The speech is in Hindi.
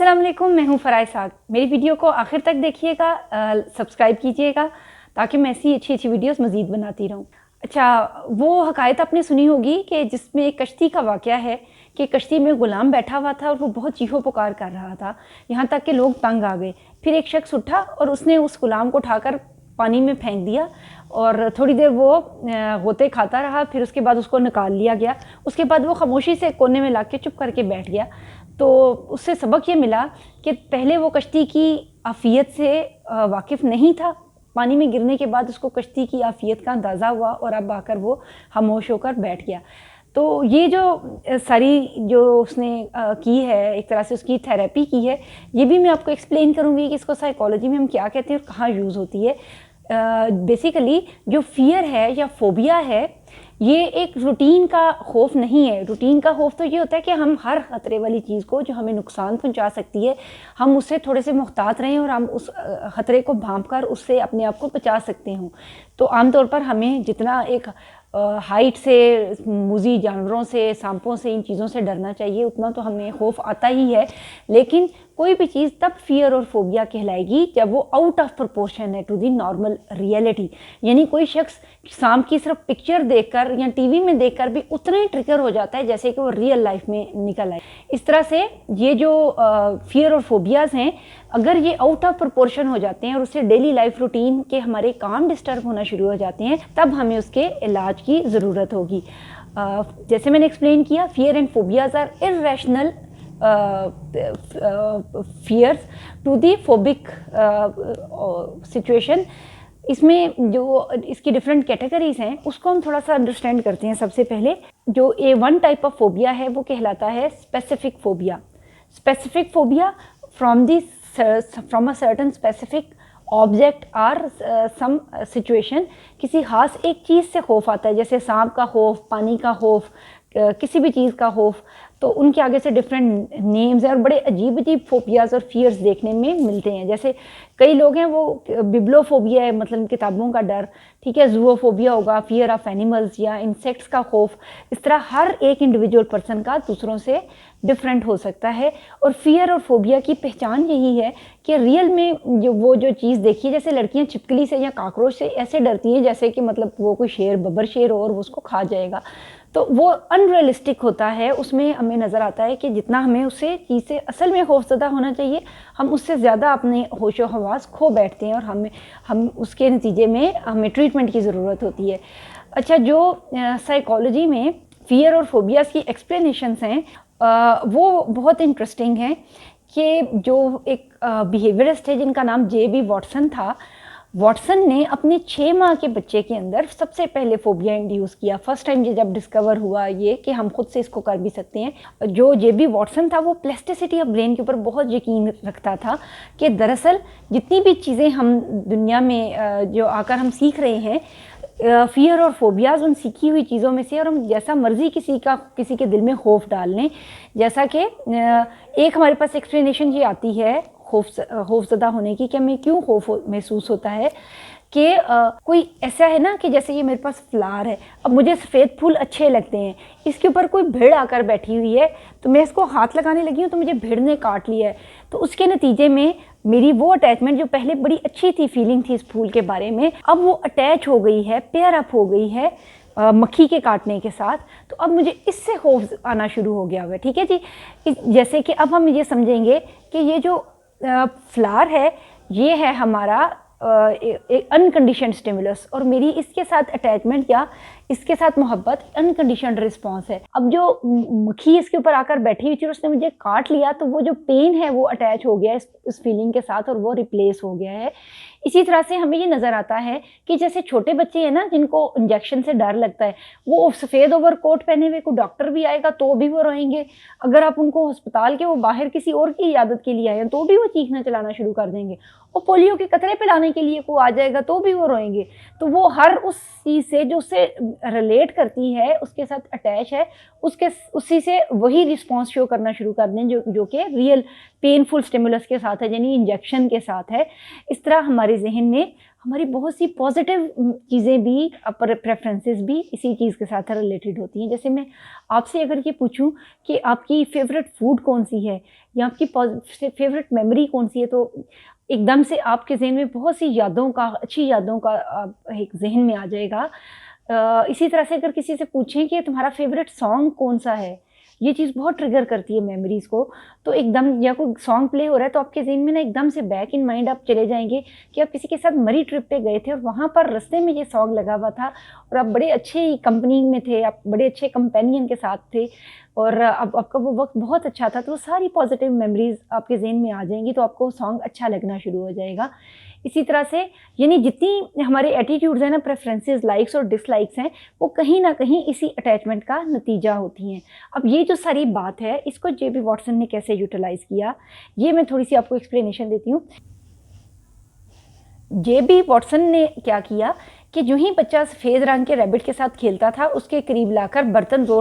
अस्सलाम वालेकुम, मैं हूँ फ़राह साग। मेरी वीडियो को आखिर तक देखिएगा, सब्सक्राइब कीजिएगा ताकि मैं ऐसी अच्छी अच्छी वीडियोस मज़ीद बनाती रहूँ। अच्छा, वो हकायत आपने सुनी होगी कि जिसमें एक कश्ती का वाक़या है कि कश्ती में ग़ुलाम बैठा हुआ था और वो बहुत चीखो पुकार कर रहा था, यहाँ तक कि लोग तंग आ गए। फिर एक शख्स उठा और उसने उस ग़ुलाम को उठाकर पानी में फेंक दिया और थोड़ी देर वो गोते खाता रहा। फिर उसके बाद उसको निकाल लिया गया। उसके बाद वो खामोशी से कोने में ला के चुप करके बैठ गया। तो उससे सबक ये मिला कि पहले वो कश्ती की आफ़ियत से वाकिफ़ नहीं था। पानी में गिरने के बाद उसको कश्ती की आफ़ियत का अंदाज़ा हुआ और अब आकर वो खामोश होकर बैठ गया। तो ये जो सारी जो उसने की है, एक तरह से उसकी थेरेपी की है, ये भी मैं आपको एक्सप्लेन करूँगी कि इसको साइकोलॉजी में हम क्या कहते हैं और कहाँ यूज़ होती है। बेसिकली जो फ़ियर है या फ़ोबिया है, ये एक रूटीन का खौफ नहीं है। रूटीन का खौफ तो ये होता है कि हम हर ख़तरे वाली चीज़ को जो हमें नुकसान पहुंचा सकती है, हम उससे थोड़े से मुहतात रहें और हम उस ख़तरे को भांप कर उससे अपने आप को बचा सकते हों। तो आमतौर पर हमें जितना एक हाइट से, मूज़ी जानवरों से, सांपों से, इन चीज़ों से डरना चाहिए, उतना तो हमें खौफ आता ही है। लेकिन कोई भी चीज़ तब फ़ियर और फ़ोबिया कहलाएगी जब वो आउट ऑफ प्रोपोर्शन है टू दी नॉर्मल रियलिटी। यानी कोई शख्स सांप की सिर्फ पिक्चर देखकर या टीवी में देखकर भी उतना ही ट्रिगर हो जाता है जैसे कि वो रियल लाइफ में निकल आए। इस तरह से ये जो फ़ियर और फ़ोबियाज़ हैं, अगर ये आउट ऑफ प्रोपोर्शन हो जाते हैं और उससे डेली लाइफ रूटीन के हमारे काम डिस्टर्ब होना शुरू हो जाते हैं, तब हमें उसके इलाज की ज़रूरत होगी। जैसे मैंने एक्सप्लेन किया, fear and phobias are irrational fears to the phobic situation। इसमें जो इसकी डिफरेंट कैटेगरीज हैं उसको हम थोड़ा सा अंडरस्टैंड करते हैं। सबसे पहले जो वन टाइप ऑफ फोबिया है वो कहलाता है specific phobia. Specific phobia from a certain specific object or some situation. किसी खास एक चीज़ से खौफ आता है, जैसे सांप का खौफ, पानी का खौफ, किसी भी चीज़ का खौफ। तो उनके आगे से डिफरेंट नेम्स हैं और बड़े अजीब अजीब फोबियाज़ और फियर्स देखने में मिलते हैं। जैसे कई लोग हैं वो बिब्लोफोबिया है, मतलब किताबों का डर, ठीक है। ज़ूओफोबिया होगा, फियर ऑफ एनिमल्स या इंसेक्ट्स का खौफ। इस तरह हर एक इंडिविजुअल पर्सन का दूसरों से डिफरेंट हो सकता है। और फियर और फोबिया की पहचान यही है कि रियल में जो चीज़ देखी है, जैसे लड़कियां छिपकली से या काकरोच से ऐसे डरती हैं जैसे कि मतलब वो कोई शेर, बब्बर शेर हो और वो उसको खा जाएगा। तो वो अनरियलिस्टिक होता है। उसमें हमें नज़र आता है कि जितना हमें उससे चीज़ से असल में खौफज़दा होना चाहिए, हम उससे ज़्यादा अपने होशो हवास खो बैठते हैं और हम उसके नतीजे में हमें ट्रीटमेंट की ज़रूरत होती है। अच्छा, जो साइकोलॉजी में फ़ियर और फोबियाज़ की एक्सप्लेनेशंस हैं वो बहुत इंटरेस्टिंग हैं। कि जो एक बिहेवियरिस्ट है जिनका नाम J.B. वॉटसन था, वॉटसन ने अपने 6 माह के बच्चे के अंदर सबसे पहले फोबिया इंड्यूस किया। फर्स्ट टाइम ये जब डिस्कवर हुआ ये कि हम खुद से इसको कर भी सकते हैं। जो J.B. वॉटसन था वो प्लास्टिसिटी ऑफ ब्रेन के ऊपर बहुत यकीन रखता था कि दरअसल जितनी भी चीज़ें हम दुनिया में जो आकर हम सीख रहे हैं, फ़ियर और फोबियाज़ उन सीखी हुई चीज़ों में से, और हम जैसा मर्ज़ी किसी के दिल में खौफ डाल लें। जैसा कि एक हमारे पास एक्सप्लेनेशन ये आती है खौफज़दा होने की कि हमें क्यों खौफ महसूस होता है कि कोई ऐसा है ना कि जैसे ये मेरे पास फ्लावर है, अब मुझे सफ़ेद फूल अच्छे लगते हैं, इसके ऊपर कोई भीड़ आकर बैठी हुई है तो मैं इसको हाथ लगाने लगी हूँ तो मुझे भीड़ ने काट लिया है। तो उसके नतीजे में मेरी वो अटैचमेंट जो पहले बड़ी अच्छी थी, फीलिंग थी इस फूल के बारे में, अब वो अटैच हो गई है, पेयर अप हो गई है मक्खी के काटने के साथ। तो अब मुझे इससे खौफ आना शुरू हो गया हुआ है, ठीक है जी। जैसे कि अब हम ये समझेंगे कि ये जो फ्लावर है ये है हमारा एक अनकंडीशनड स्टिमुलस, और मेरी इसके साथ अटैचमेंट या इसके साथ मोहब्बत अनकंडीशनड रिस्पॉन्स है। अब जो मक्खी इसके ऊपर आकर बैठी हुई थी और उसने मुझे काट लिया, तो वो जो पेन है वो अटैच हो गया इस फीलिंग के साथ और वो रिप्लेस हो गया है। इसी तरह से हमें ये नज़र आता है कि जैसे छोटे बच्चे हैं ना जिनको इंजेक्शन से डर लगता है, वो सफ़ेद ओवर कोट पहने हुए कोई डॉक्टर भी आएगा तो भी वो रोएंगे। अगर आप उनको अस्पताल के वो बाहर किसी और की इजाज़त के लिए आए तो भी वो चीखना चलाना शुरू कर देंगे। और पोलियो के कतरे पिलाने के लिए कोई आ जाएगा तो भी वो रोएंगे। तो वो हर उस चीज़ से जो उससे रिलेट करती है, उसके साथ अटैच है, उसी से वही रिस्पॉन्स शो करना शुरू कर दें जो कि रियल पेनफुल स्टिमुलस के साथ है, यानी इंजेक्शन के साथ है। इस तरह हमारे जहन में हमारी बहुत सी पॉजिटिव चीज़ें भी, प्रेफरेंसेस भी इसी चीज़ के साथ रिलेटेड होती हैं। जैसे मैं आपसे अगर ये पूछूं कि आपकी फेवरेट फूड कौन सी है या आपकी फेवरेट मेमोरी कौन सी है, तो एकदम से आपके जहन में बहुत सी यादों का, अच्छी यादों का एक जहन में आ जाएगा। इसी तरह से अगर किसी से पूछें कि तुम्हारा फेवरेट सॉन्ग कौन सा है, ये चीज़ बहुत ट्रिगर करती है मेमोरीज़ को। तो एकदम, या कोई सॉन्ग प्ले हो रहा है तो आपके ज़हन में ना एकदम से बैक इन माइंड आप चले जाएँगे कि आप किसी के साथ मरी ट्रिप पे गए थे और वहाँ पर रास्ते में ये सॉन्ग लगा हुआ था और आप बड़े अच्छे कंपनी में थे, आप बड़े अच्छे कंपेनियन के साथ थे और अब आपका वो वक़्त बहुत अच्छा था। तो वो सारी पॉज़िटिव मेमोरीज़ आपके ज़हन में आ जाएँगी, तो आपको सॉन्ग अच्छा लगना शुरू हो जाएगा। इसी तरह से यानी जितनी हमारे एटीट्यूड्स हैं ना, प्रेफ़रेंसेस, लाइक्स और डिसलाइक्स हैं, वो कहीं न कहीं इसी अटैचमेंट का नतीजा होती हैं। अब ये जो सारी बात है, इसको जेबी वॉटसन ने कैसे यूटिलाइज़ किया, ये मैं थोड़ी-सी आपको एक्सप्लेनेशन देती हूँ। जेबी वॉटसन ने क्या किया कि जो ही बच्चा सफ़ेद रंग के रैबिट के साथ खेलता था, उसके करीब लाकर बर्तन ज़ोर